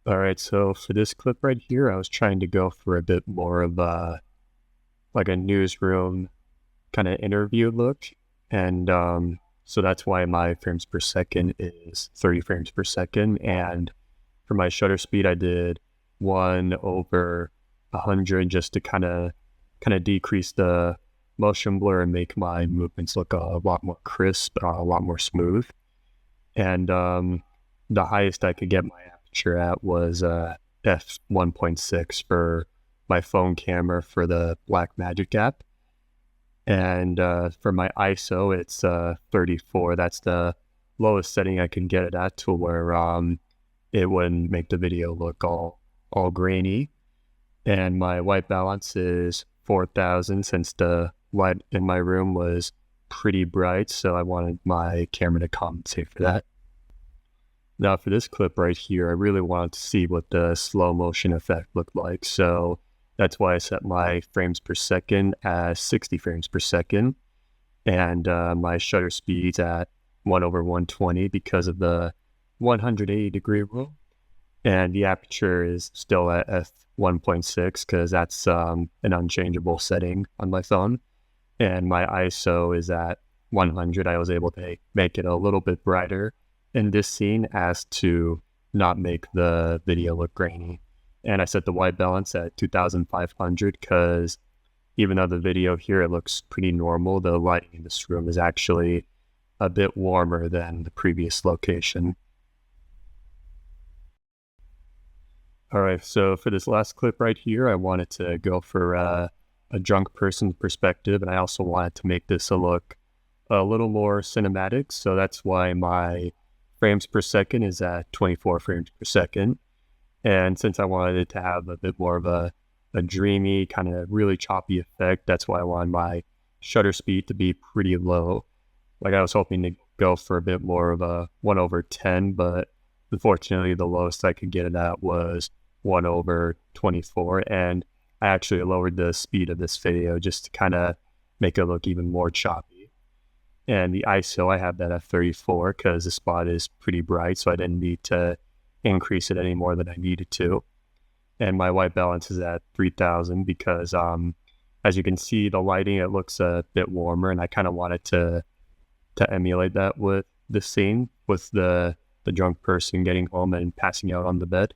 All right, so for this clip right here, I was trying to go for a bit more of a newsroom kind of interview look, and so that's why my frames per second is 30 frames per second, and for my shutter speed, I did 1/100 just to kind of decrease the motion blur and make my movements look a lot more crisp, a lot more smooth, and the highest I could get my aperture at was f1.6 for my phone camera for the Blackmagic app. And for my ISO, it's 34. That's the lowest setting I can get it at to where it wouldn't make the video look all grainy. And my white balance is 4,000 since the light in my room was pretty bright, so I wanted my camera to compensate for that. Now for this clip right here, I really wanted to see what the slow motion effect looked like. So that's why I set my frames per second as 60 frames per second. And my shutter speed's at 1/120 because of the 180 degree rule. And the aperture is still at f1.6 because that's an unchangeable setting on my phone. And my ISO is at 100. I was able to make it a little bit brighter in this scene as to not make the video look grainy. And I set the white balance at 2500 because even though the video here it looks pretty normal, the lighting in this room is actually a bit warmer than the previous location. All right, so for this last clip right here, I wanted to go for a drunk person's perspective, and I also wanted to make this look a little more cinematic, so that's why my frames per second is at 24 frames per second. And since I wanted it to have a bit more of a dreamy, kind of really choppy effect, that's why I wanted my shutter speed to be pretty low. Like I was hoping to go for a bit more of a 1/10, but unfortunately the lowest I could get it at was 1/24. And I actually lowered the speed of this video just to kind of make it look even more choppy. And the ISO, I have that at 34 because the spot is pretty bright, so I didn't need to increase it any more than I needed to. And my white balance is at 3000 because as you can see, the lighting, it looks a bit warmer, and I kind of wanted to emulate that with the scene with the drunk person getting home and passing out on the bed.